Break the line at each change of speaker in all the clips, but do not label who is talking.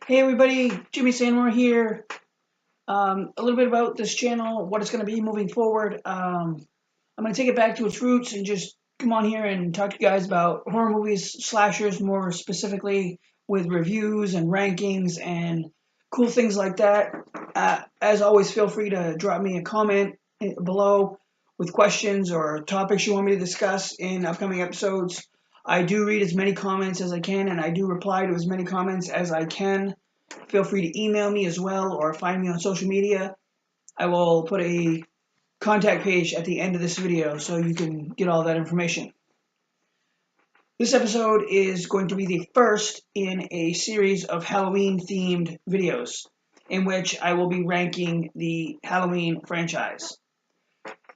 Hey everybody, Jimmy Sandmore here. A little bit about this channel, what it's going to be moving forward. I'm going to take it back to its roots and just come on here and talk to you guys about horror movies, slashers more specifically, with reviews and rankings and cool things like that. As always, feel free to drop me a comment below with questions or topics you want me to discuss in upcoming episodes. I do read as many comments as I can, and I do reply to as many comments as I can. Feel free to email me as well or find me on social media. I will put a contact page at the end of this video so you can get all that information. This episode is going to be the first in a series of Halloween-themed videos in which I will be ranking the Halloween franchise.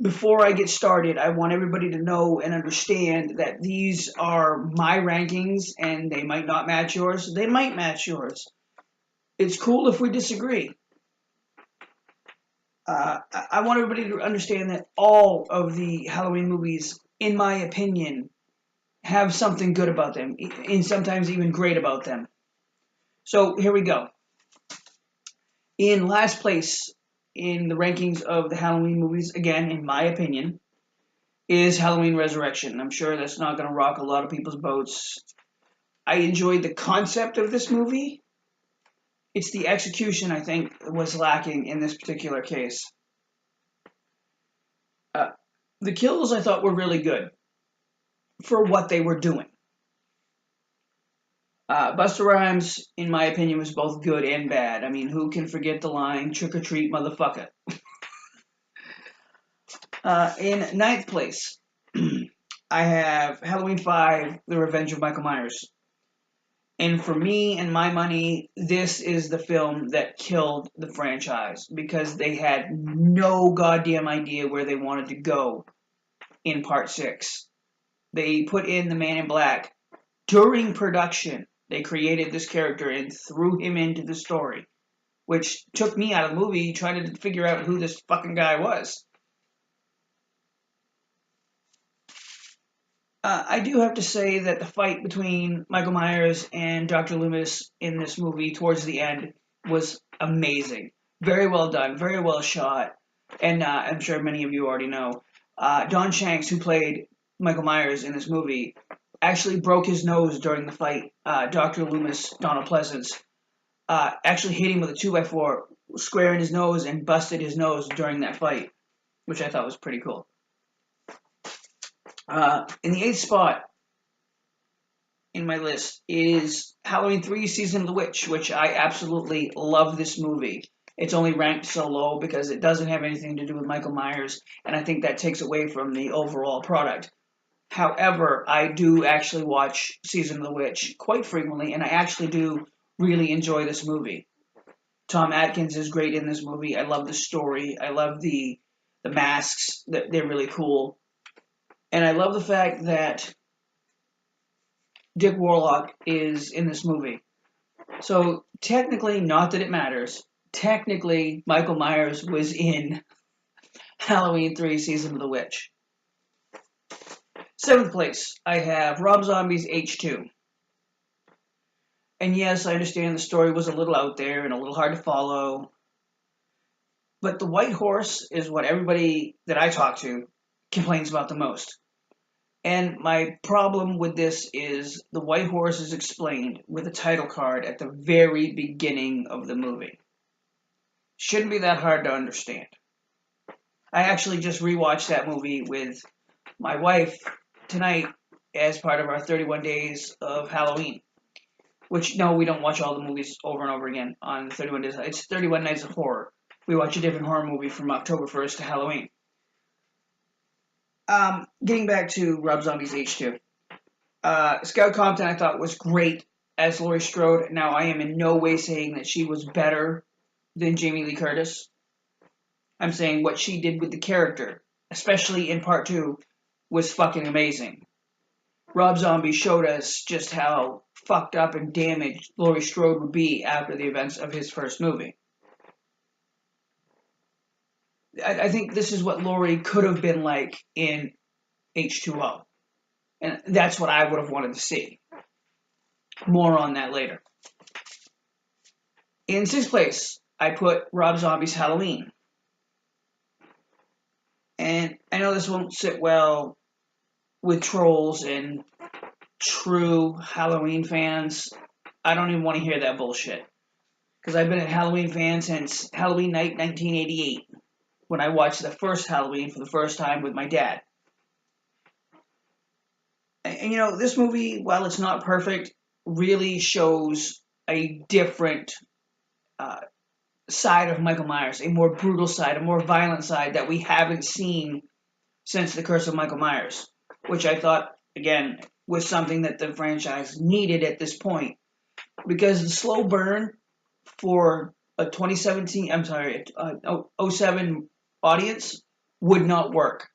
Before I get started, I want everybody to know and understand that these are my rankings and they might not match yours. They might match yours. It's cool if we disagree. I want everybody to understand that all of the Halloween movies, in my opinion, have something good about them, and sometimes even great about them. So here we go. In last place in the rankings of the Halloween movies, again, in my opinion, is Halloween Resurrection. I'm sure that's not going to rock a lot of people's boats. I enjoyed the concept of this movie. It's the execution, I think, was lacking in this particular case. The kills, I thought, were really good for what they were doing. Busta Rhymes, in my opinion, was both good and bad. I mean, who can forget the line, trick or treat, motherfucker? In ninth place, I have Halloween 5, The Revenge of Michael Myers. And for me and my money, this is the film that killed the franchise because they had no goddamn idea where they wanted to go in part 6. They put in the Man in Black during production. They created this character and threw him into the story, which took me out of the movie trying to figure out who this fucking guy was. I do have to say that the fight between Michael Myers and Dr. Loomis in this movie towards the end was amazing. Very well done, very well shot, and I'm sure many of you already know. Don Shanks, who played Michael Myers in this movie, actually broke his nose during the fight. Dr. Loomis, Donald Pleasance, actually hit him with a 2x4 square in his nose and busted his nose during that fight, which I thought was pretty cool. In the 8th spot in my list is Halloween 3 Season of the Witch, which I absolutely love this movie. It's only ranked so low because it doesn't have anything to do with Michael Myers, and I think that takes away from the overall product. However, I do actually watch Season of the Witch quite frequently, and I actually do really enjoy this movie. Tom Atkins is great in this movie. I love the story. I love the masks. They're really cool. And I love the fact that Dick Warlock is in this movie. So technically, not that it matters, technically Michael Myers was in Halloween 3 Season of the Witch. 7th place, I have Rob Zombie's H2. And yes, I understand the story was a little out there and a little hard to follow. But the white horse is what everybody that I talk to complains about the most. And my problem with this is the white horse is explained with a title card at the very beginning of the movie. Shouldn't be that hard to understand. I actually just rewatched that movie with my wife tonight as part of our 31 days of Halloween. Which, no, we don't watch all the movies over and over again on 31 days. It's 31 Nights of Horror. We watch a different horror movie from October 1st to Halloween. Getting back to Rob Zombie's H2. Scout Compton I thought was great as Laurie Strode. Now, I am in no way saying that she was better than Jamie Lee Curtis. I'm saying what she did with the character, especially in part 2, was fucking amazing. Rob Zombie showed us just how fucked up and damaged Laurie Strode would be after the events of his first movie. I think this is what Laurie could have been like in H2O. And that's what I would have wanted to see. More on that later. In sixth place, I put Rob Zombie's Halloween. And I know this won't sit well with trolls and true Halloween fans. I don't even want to hear that bullshit. Because I've been a Halloween fan since Halloween night 1988, when I watched the first Halloween for the first time with my dad. And you know, this movie, while it's not perfect, really shows a different side of Michael Myers, a more brutal side, a more violent side that we haven't seen since The Curse of Michael Myers, which I thought, again, was something that the franchise needed at this point. Because the slow burn for a 2017, I'm sorry, 07 audience would not work.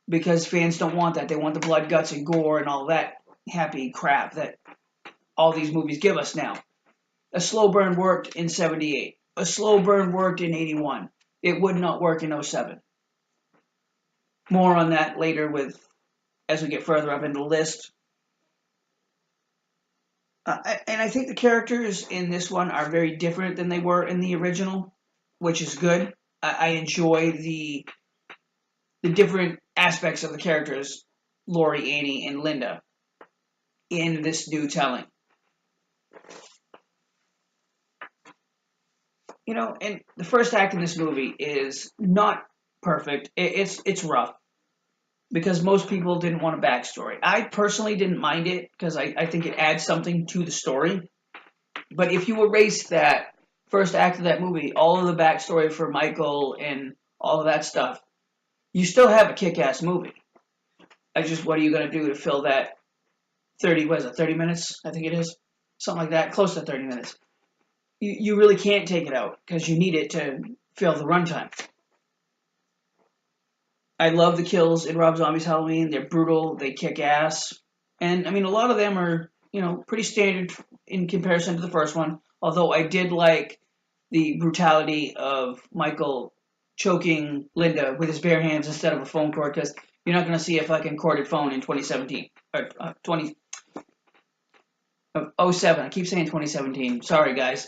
Because fans don't want that. They want the blood, guts, and gore and all that happy crap that all these movies give us now. A slow burn worked in 78. A slow burn worked in 81. It would not work in 07. More on that later as we get further up in the list. And I think the characters in this one are very different than they were in the original, which is good. I enjoy the different aspects of the characters, Laurie, Annie, and Linda, in this new telling. You know, and the first act in this movie is not perfect. It's rough because most people didn't want a backstory. I personally didn't mind it because I think it adds something to the story. But if you erase that first act of that movie, all of the backstory for Michael and all of that stuff, you still have a kick-ass movie. What are you going to do to fill that 30 minutes? I think it is. Something like that, close to 30 minutes. You really can't take it out because you need it to fill the runtime. I love the kills in Rob Zombie's Halloween. They're brutal. They kick ass. And, I mean, a lot of them are, you know, pretty standard in comparison to the first one. Although I did like the brutality of Michael choking Linda with his bare hands instead of a phone cord, because you're not going to see a fucking corded phone in 2017. Or 07. I keep saying 2017. Sorry, guys.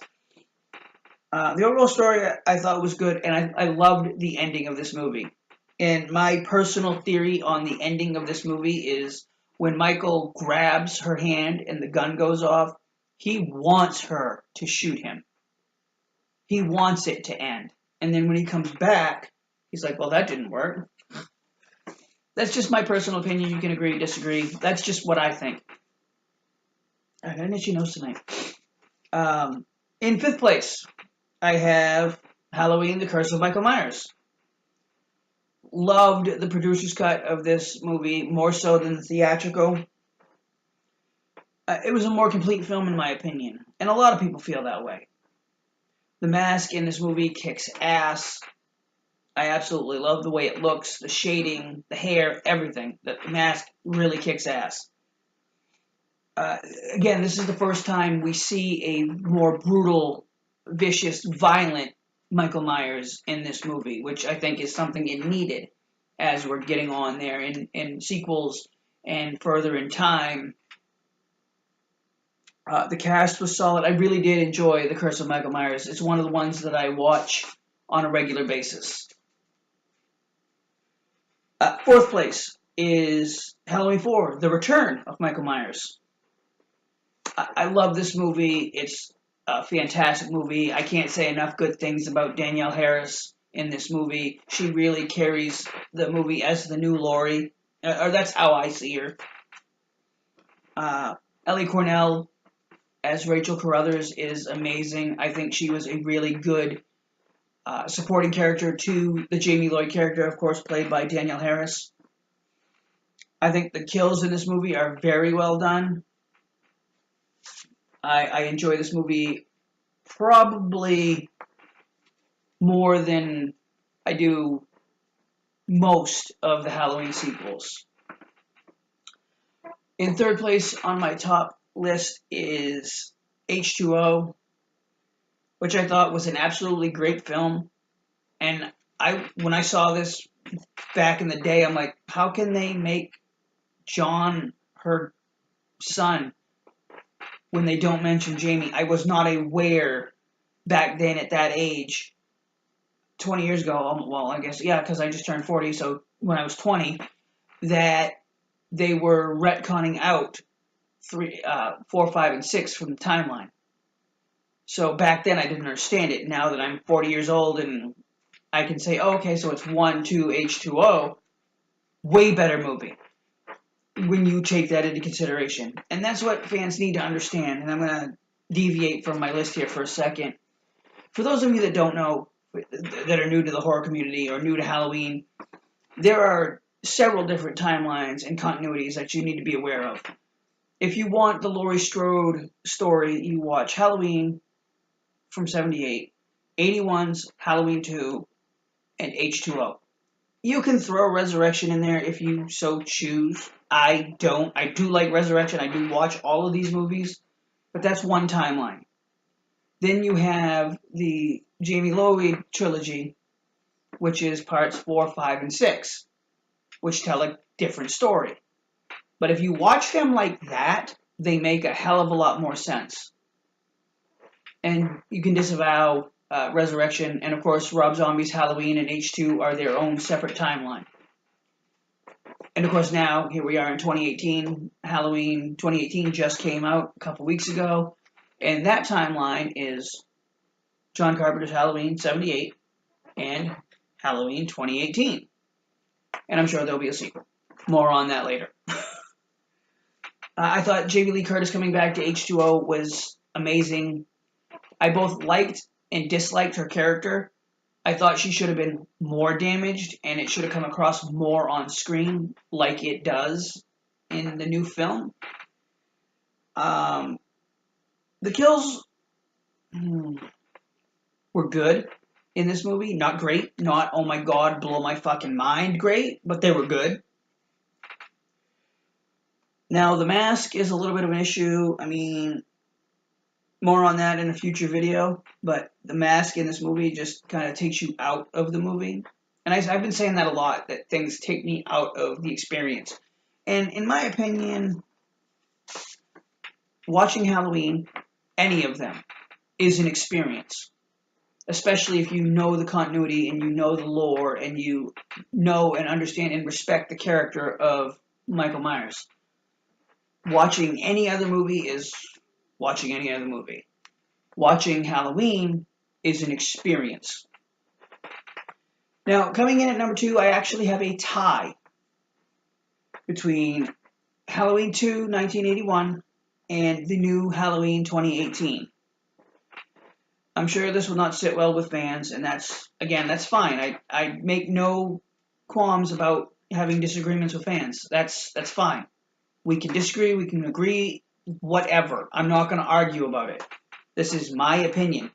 The overall story I thought was good, and I loved the ending of this movie. And my personal theory on the ending of this movie is when Michael grabs her hand and the gun goes off, he wants her to shoot him. He wants it to end. And then when he comes back, he's like, well, that didn't work. That's just my personal opinion. You can agree, disagree. That's just what I think. I got an itchy nose tonight. In fifth place, I have Halloween, The Curse of Michael Myers. Loved the producer's cut of this movie more so than the theatrical. It was a more complete film in my opinion, and a lot of people feel that way. The mask in this movie kicks ass. I absolutely love the way it looks, the shading, the hair, everything. The mask really kicks ass. Again, this is the first time we see a more brutal, vicious, violent Michael Myers in this movie, which I think is something it needed as we're getting on there in sequels and further in time. The cast was solid. I really did enjoy The Curse of Michael Myers. It's one of the ones that I watch on a regular basis. Fourth place is Halloween 4, The Return of Michael Myers. I love this movie. It's a fantastic movie. I can't say enough good things about Danielle Harris in this movie. She really carries the movie as the new Laurie, or that's how I see her. Ellie Cornell as Rachel Carruthers is amazing. I think she was a really good supporting character to the Jamie Lloyd character, of course, played by Danielle Harris. I think the kills in this movie are very well done. I enjoy this movie probably more than I do most of the Halloween sequels. In third place on my top list is H2O, which I thought was an absolutely great film. And when I saw this back in the day, I'm like, how can they make John her son when they don't mention Jamie? I was not aware back then at that age, 20 years ago, well, I guess, yeah, because I just turned 40, so when I was 20, that they were retconning out 4, 5, and 6 from the timeline. So back then I didn't understand it. Now that I'm 40 years old and I can say, oh, okay, so it's 1, 2, H2O, way better movie when you take that into consideration. And that's what fans need to understand. And I'm going to deviate from my list here for a second. For those of you that don't know, that are new to the horror community or new to Halloween, there are several different timelines and continuities that you need to be aware of. If you want the Laurie Strode story, you watch Halloween from 78, 81's Halloween 2, and H2O. You can throw Resurrection in there if you so choose. I don't. I do like Resurrection. I do watch all of these movies, but that's one timeline. Then you have the Jamie Lloyd trilogy, which is parts 4, 5, and 6, which tell a different story. But if you watch them like that, they make a hell of a lot more sense. And you can disavow Resurrection, and of course Rob Zombie's Halloween and H2 are their own separate timeline. And of course now, here we are in 2018, Halloween 2018 just came out a couple weeks ago, and that timeline is John Carpenter's Halloween 78 and Halloween 2018. And I'm sure there'll be a sequel. More on that later. I thought Jamie Lee Curtis coming back to H2O was amazing. I both liked and disliked her character. I thought she should have been more damaged, and it should have come across more on screen like it does in the new film. The kills were good in this movie. Not great. Not, oh my god, blow my fucking mind great, but they were good. Now, the mask is a little bit of an issue. I mean, more on that in a future video, but the mask in this movie just kind of takes you out of the movie. And I've been saying that a lot, that things take me out of the experience. And in my opinion, watching Halloween, any of them, is an experience. Especially if you know the continuity and you know the lore and you know and understand and respect the character of Michael Myers. Watching any other movie is watching any other movie. Watching Halloween is an experience. Now, coming in at number 2, I actually have a tie between Halloween 2, 1981, and the new Halloween 2018. I'm sure this will not sit well with fans, and that's fine. I make no qualms about having disagreements with fans. That's fine. We can disagree, we can agree, whatever. I'm not going to argue about it. This is my opinion.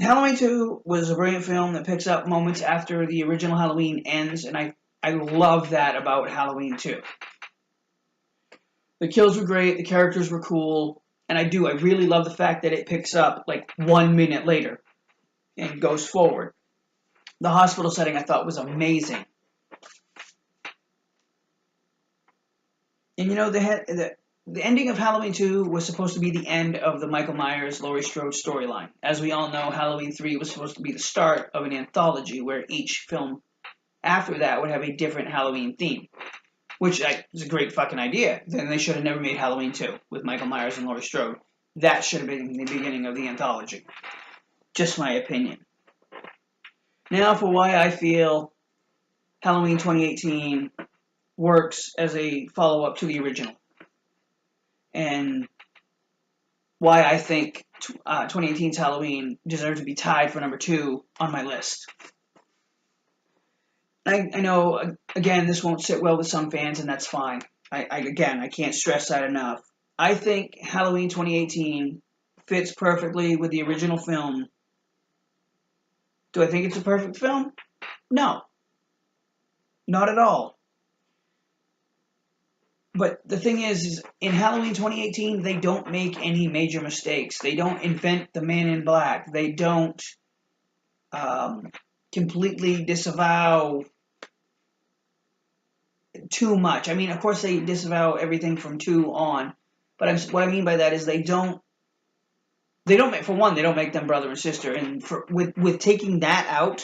Halloween 2 was a brilliant film that picks up moments after the original Halloween ends, and I love that about Halloween 2. The kills were great, the characters were cool, and I really love the fact that it picks up like 1 minute later and goes forward. The hospital setting I thought was amazing. And you know, the ending of Halloween 2 was supposed to be the end of the Michael Myers, Laurie Strode storyline. As we all know, Halloween 3 was supposed to be the start of an anthology where each film after that would have a different Halloween theme. Which is a great fucking idea. Then they should have never made Halloween 2 with Michael Myers and Laurie Strode. That should have been the beginning of the anthology. Just my opinion. Now for why I feel Halloween 2018 works as a follow-up to the original. And why I think 2018's Halloween deserves to be tied for number 2 on my list. I know, again, this won't sit well with some fans, and that's fine. I can't stress that enough. I think Halloween 2018 fits perfectly with the original film. Do I think it's a perfect film? No. Not at all. But the thing is in Halloween 2018, they don't make any major mistakes. They don't invent the Man in Black. They don't completely disavow too much. I mean, of course, they disavow everything from 2 on. But what I mean by that is they don't they don't make, for one, they don't make them brother and sister, and with taking that out,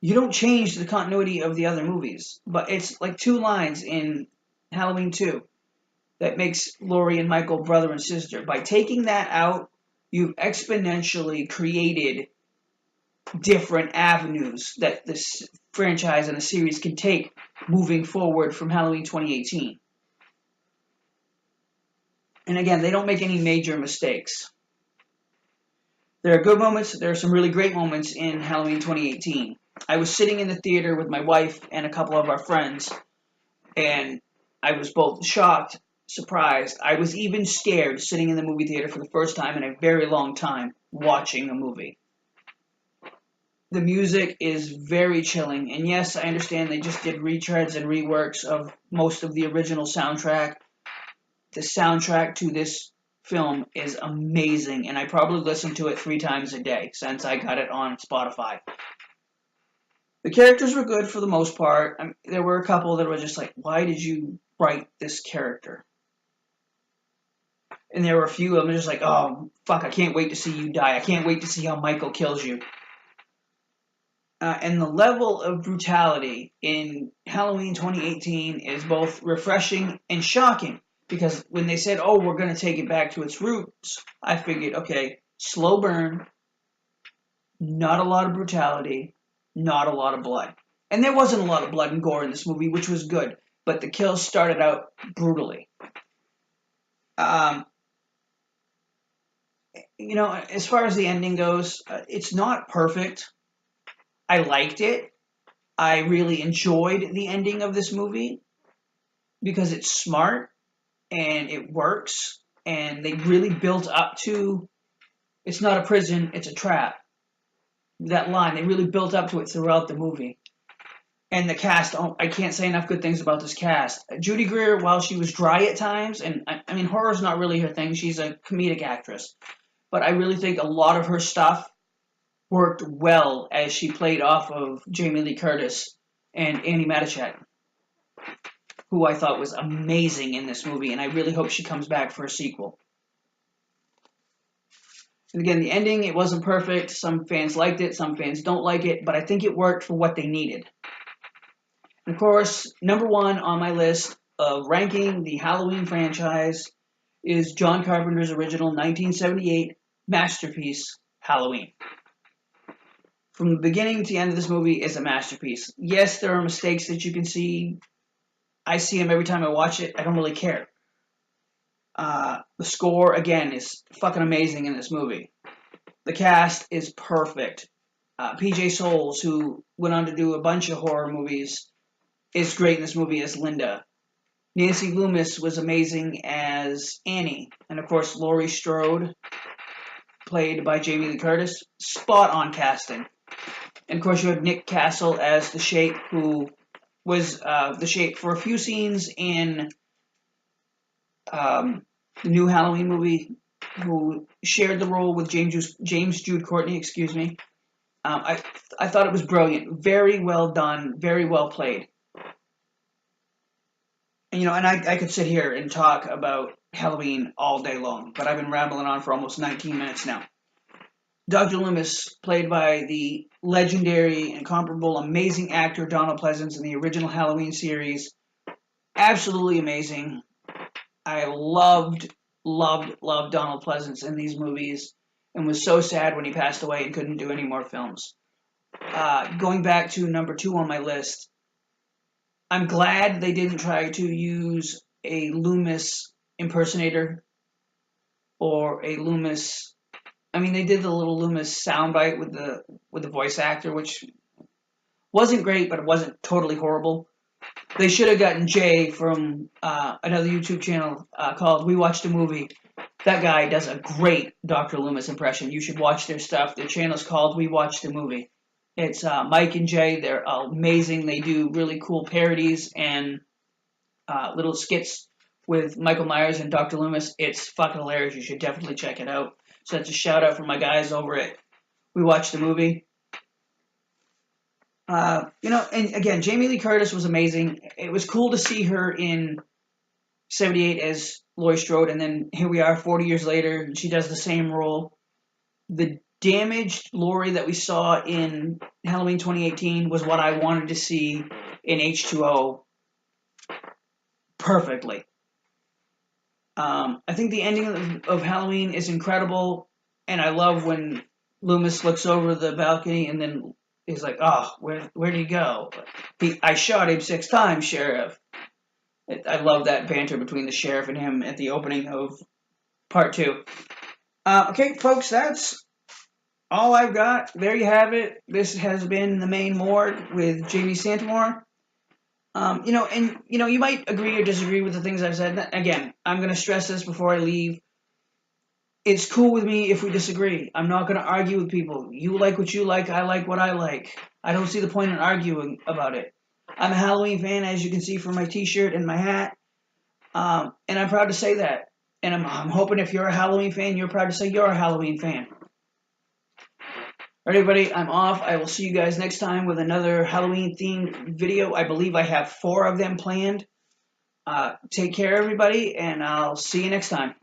you don't change the continuity of the other movies. But it's like 2 lines in Halloween 2 that makes Laurie and Michael brother and sister. By taking that out, you've exponentially created different avenues that this franchise and the series can take moving forward from Halloween 2018. And again, they don't make any major mistakes. There are good moments. There are some really great moments in Halloween 2018. I was sitting in the theater with my wife and a couple of our friends, and I was both shocked, surprised. I was even scared sitting in the movie theater for the first time in a very long time watching a movie. The music is very chilling, and yes, I understand they just did retreads and reworks of most of the original soundtrack. The soundtrack to this film is amazing, and I probably listen to it 3 times a day since I got it on Spotify. The characters were good for the most part. There were a couple that were just like, why did you write this character? And there were a few of them just like, oh, fuck, I can't wait to see you die. I can't wait to see how Michael kills you. And the level of brutality in Halloween 2018 is both refreshing and shocking. Because when they said, oh, we're going to take it back to its roots, I figured, okay, slow burn, not a lot of brutality, not a lot of blood. And there wasn't a lot of blood and gore in this movie, which was good. But the kills started out brutally. As far as the ending goes, it's not perfect. I liked it. I really enjoyed the ending of this movie because it's smart and it works, and they really built up to, it's not a prison, it's a trap. That line, they really built up to it throughout the movie. And the cast, I can't say enough good things about this cast. Judy Greer, while she was dry at times, and I mean, horror's not really her thing, she's a comedic actress, but I really think a lot of her stuff worked well as she played off of Jamie Lee Curtis and Annie Matichak, who I thought was amazing in this movie, and I really hope she comes back for a sequel. And again, the ending, it wasn't perfect. Some fans liked it, some fans don't like it, but I think it worked for what they needed. And of course, number 1 on my list of ranking the Halloween franchise is John Carpenter's original 1978 masterpiece, Halloween. From the beginning to the end of this movie is a masterpiece. Yes, there are mistakes that you can see. I see them every time I watch it. I don't really care. The score, again, is fucking amazing in this movie. The cast is perfect. PJ Soles, who went on to do a bunch of horror movies, is great in this movie as Linda. Nancy Loomis was amazing as Annie. And of course, Laurie Strode, played by Jamie Lee Curtis. Spot on casting. And of course, you had Nick Castle as the Shape, who was the Shape for a few scenes in the new Halloween movie, who shared the role with James Jude Courtney, excuse me. I thought it was brilliant. Very well done. Very well played. And, and I could sit here and talk about Halloween all day long, but I've been rambling on for almost 19 minutes now. Dr. Loomis, played by the legendary, incomparable, amazing actor Donald Pleasence in the original Halloween series. Absolutely amazing. I loved Donald Pleasence in these movies, and was so sad when he passed away and couldn't do any more films. Going back to number 2 on my list, I'm glad they didn't try to use a Loomis impersonator or a Loomis. I mean, they did the little Loomis soundbite with the voice actor, which wasn't great, but it wasn't totally horrible. They should have gotten Jay from another YouTube channel called We Watched a Movie. That guy does a great Dr. Loomis impression. You should watch their stuff. Their channel is called We Watched a Movie. It's Mike and Jay. They're amazing. They do really cool parodies and little skits with Michael Myers and Dr. Loomis. It's fucking hilarious. You should definitely check it out. So that's a shout out from my guys over at We Watched the Movie. And again, Jamie Lee Curtis was amazing. It was cool to see her in 78 as Laurie Strode, and then here we are 40 years later, and she does the same role. The damaged Laurie that we saw in Halloween 2018 was what I wanted to see in H2O perfectly. I think the ending of Halloween is incredible, and I love when Loomis looks over the balcony and then he's like, "Oh, where'd he go? I shot him 6 times, Sheriff." I love that banter between the sheriff and him at the opening of part 2. Okay, folks, that's all I've got. There you have it. This has been the Maine Morgue with Jamie Santamore. You might agree or disagree with the things I've said. Again, I'm going to stress this before I leave. It's cool with me if we disagree. I'm not going to argue with people. You like what you like. I like what I like. I don't see the point in arguing about it. I'm a Halloween fan, as you can see from my t-shirt and my hat. And I'm proud to say that. And I'm hoping if you're a Halloween fan, you're proud to say you're a Halloween fan. Alright, everybody, I'm off. I will see you guys next time with another Halloween-themed video. I believe I have 4 of them planned. Take care, everybody, and I'll see you next time.